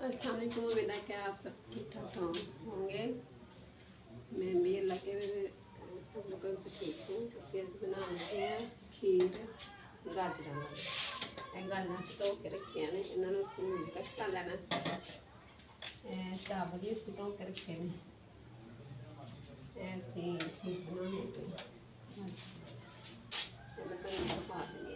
अस्सलाम वालेकुम। उम्मीद है कि आप सब ठीक ठाक होंगे। मैं भी अल्लाह के लोगों से ठीक हूँ। सेज बना रहे हैं खीर गाजर गाजर से धो के रखे ने, इन्होंने कष्टा लेना। चावल भी असी धो के रखे ने, ऐसी खीर बनाने पा देंगे।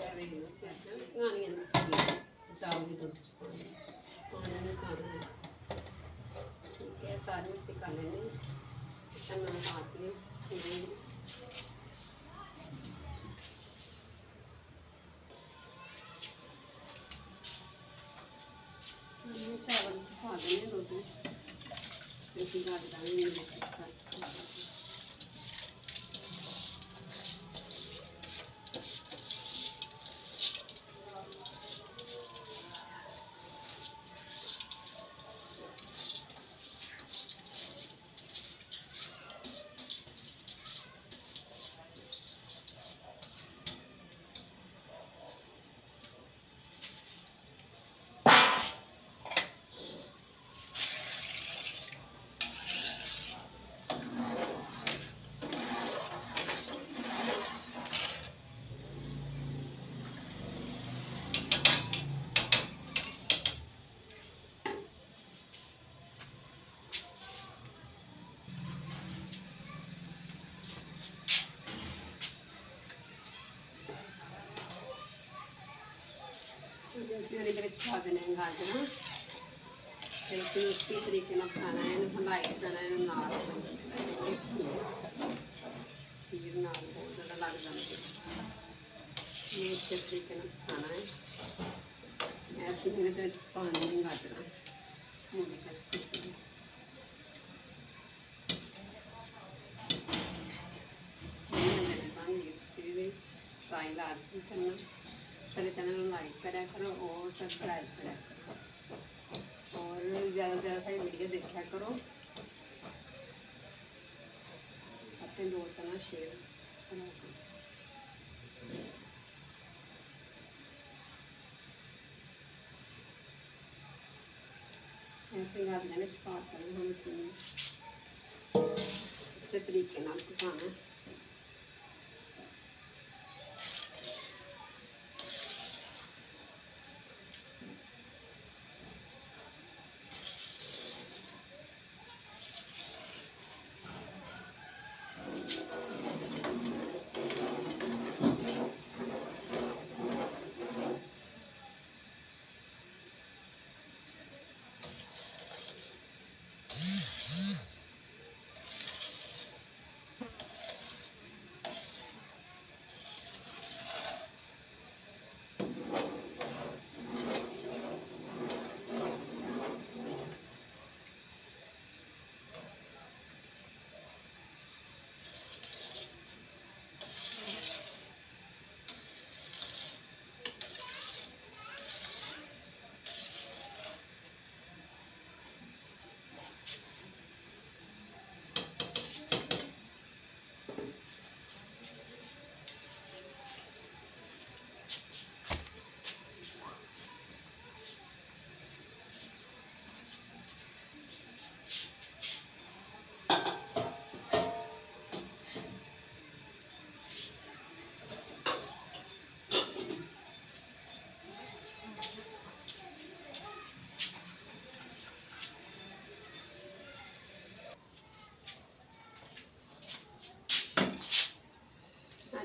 सारे में सिखा लेने आती है। चावल सिखा देने दो पा देने गाजर। फिर इसे अच्छी तरीके बनाना है, हलाई जाना है। खीर नाल बहुत ज़्यादा लग जाती है, अच्छे तरीके खाना है। ऐसे मैंने तो पानी गाजर मूली फ्राई लाजमी करना। सारे चैनल लाइक करा करो और सब्सक्राइब करा करो और ज़्यादा से ज़्यादा सारी वीडियो देखा करो। अपने दोस्तों में शेयर करो। ऐसे गाजर में पा कर हम अच्छे तरीके पकाना।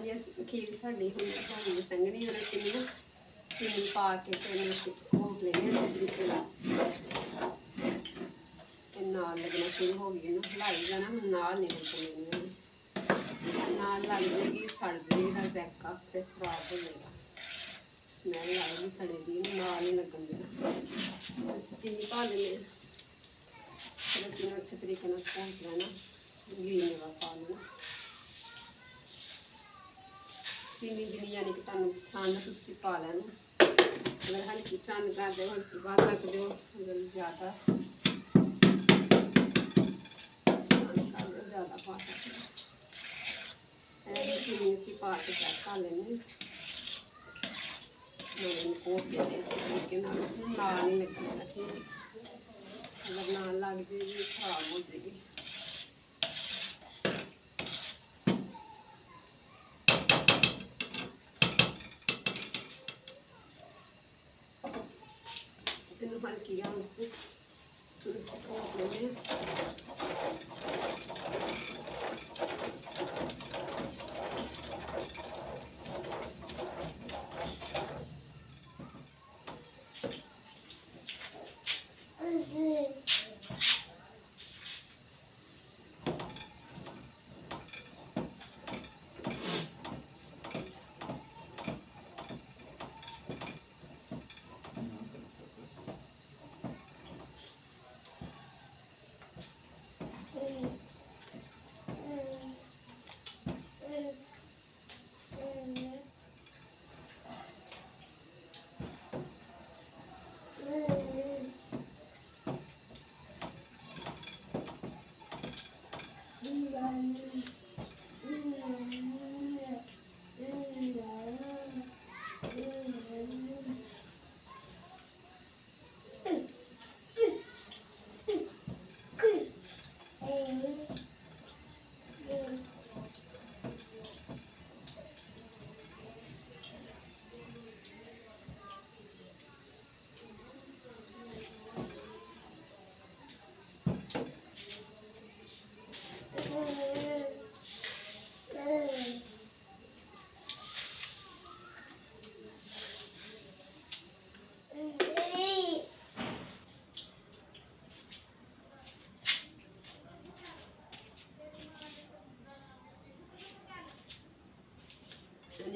ਹਾਂਜੀ ਖੀਰ ਸਾਡੀ ਹੁਣ ਹੋਣੀ ਸੰਘਣੀ ਹੁਣ ਅਸੀਂ ਨਾ ਚੀਨੀ ਪਾ ਕੇ ਫਿਰ ਅਸੀਂ ਘੋਟ ਲੈਂਦੇ ਹਾਂ ਅੱਛੇ ਤਰੀਕੇ ਨਾਲ ਤੇ ਨਾਲ ਲੱਗਣਾ ਸ਼ੁਰੂ ਹੋ ਗਈ ਇਹਨੂੰ ਹਿਲਾਈ ਜਾਣਾ ਹੁਣ ਨਾਲ ਨਹੀਂ ਲੱਗਣੀ ਨਾਲ ਲੱਗ ਜਾਏਗੀ ਸੜ ਜਾਏਗੀ ਦਾ ਜ਼ੈਕਾ ਫਿਰ ਖਰਾਬ ਹੋ ਜਾਏਗਾ ਸਮੈਲ ਆਏਗੀ ਸੜੇ ਦੀ ਨਾਲ ਨਹੀਂ ਲੱਗਣ ਦੇਣਾ ਚੀਨੀ ਪਾ ਲੈਂਦੇ ਹਾਂ ਫਿਰ ਅਸੀਂ ਇਹਨੂੰ ਅੱਛੇ ਤਰੀਕੇ ਨਾਲ ਘੋਟ ਲੈਣਾ घी मेवा पा लेना चीनी जिनी यानी कि तुहानू पसंद तुसीं पा लेना अगर हल्की पसंद करदे हो हल्की बाद रखदे हो अगर ज़्यादा पसंद करदे ज़्यादा पा सकते चीनी असीं पा के चेक कर लेंगे घोट लेंगे तरीके नाल नहीं लगेगा ठीक अगर नाल लग जाएगी खराब हो जाएगी हल्की घोट लेंगे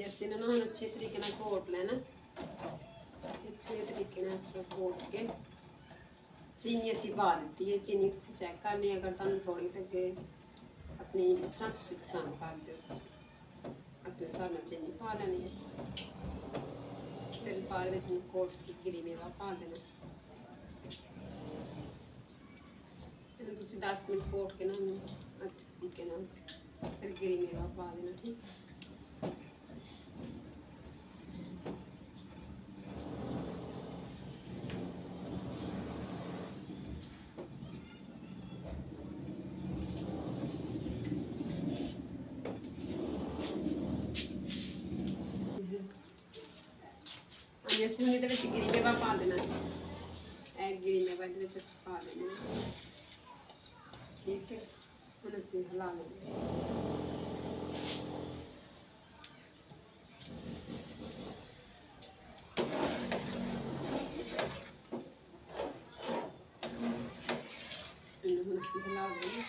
ਅਸੀਂ ਨਾ ਹੁਣ ਅੱਛੇ ਤਰੀਕੇ ਨਾਲ ਘੋਟ ਲੈਣਾ ਅੱਛੇ ਤਰੀਕੇ ਨਾਲ ਇਸ ਤਰ੍ਹਾਂ ਘੋਟ ਕੇ ਚੀਨੀ ਅਸੀਂ ਪਾ ਦਿੱਤੀ ਹੈ ਚੀਨੀ ਤੁਸੀਂ ਚੈੱਕ ਕਰ ਲਈ ਅਗਰ ਤੁਹਾਨੂੰ ਥੋੜੀ ਲੱਗੇ ਆਪਣੀ ਜਿਸ ਤਰ੍ਹਾਂ ਤੁਸੀਂ ਪਸੰਦ ਕਰਦੇ ਹੋ ਆਪਣੇ ਹਿਸਾਬ ਨਾਲ ਚੀਨੀ ਪਾ ਲੈਣੀ ਹੈ ਫਿਰ ਬਾਅਦ ਵਿੱਚ ਘੋਟ ਕੇ ਗਿਰੀ ਮੇਵਾ ਪਾ ਦੇਣਾ ਇਹਨੂੰ ਤੁਸੀਂ 10 ਮਿੰਟ ਘੋਟ ਕੇ ਨਾ ਉਹਨੂੰ ਅੱਛੇ ਤਰੀਕੇ ਨਾਲ ਫਿਰ ਗਿਰੀ ਮੇਵਾ ਪਾ ਦੇਣਾ ਠੀਕ ਹੈ ਅਸੀਂ ਹੁਣ ਇਹਦੇ ਵਿੱਚ ਗਿਰੀ ਮੇਵਾ ਪਾ ਦੇਣਾ ਇਹ ਗਿਰੀ ਮੇਵਾ ਇਹਦੇ ਵਿੱਚ ਅਸੀਂ ਪਾ ਦੇਣਾ ਠੀਕ ਹੈ ਹੁਣ ਅਸੀਂ ਹਿਲਾ ਲੈਂਦੇ ਇਹਨੂੰ ਹੁਣ ਅਸੀਂ ਹਿਲਾ ਦੇਣਾ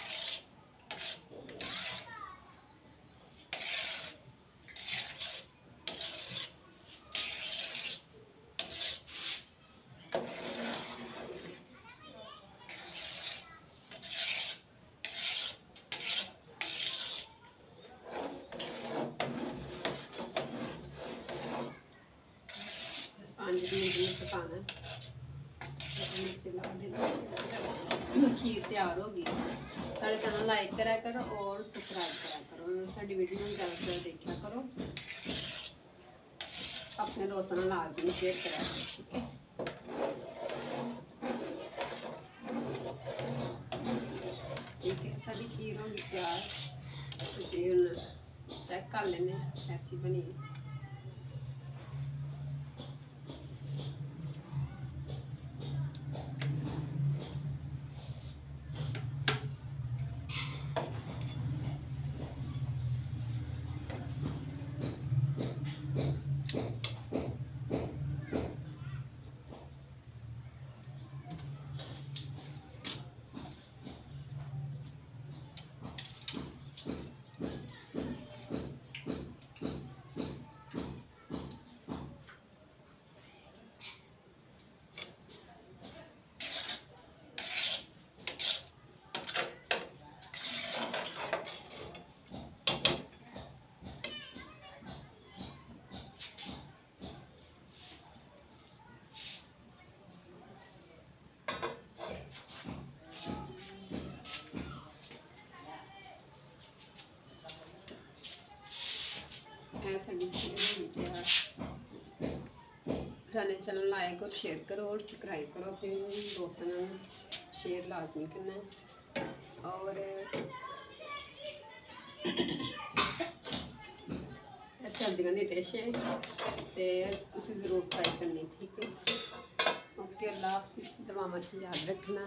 पकाना खीर तैयार होगी साढ़े चैनल लाइक करा करो और सब्सक्राइब करा करो साड़ी वीडियो में ज़्यादा से ज़्यादा देखा करो अपने दोस्तों में लाजमी शेयर करा करो ठीक है साड़ी खीर होगी तैयार चेक कर लेने ऐसी बनी ਸਾਡੀ ਖੀਰ ਤਿਆਰ। ਸਾਡੇ ਚੈਨਲ ਨੂੰ ਲਾइक और शेयर करो और सब्सक्राइब करो, अपने दोस्तों ने शेयर लाजमी करना। और सर्दियों की डिश है तो उसे ज़रूर ट्राई करनी, ठीक है। ओके, अल्लाह हाफिज़, दुआवां च याद रखना।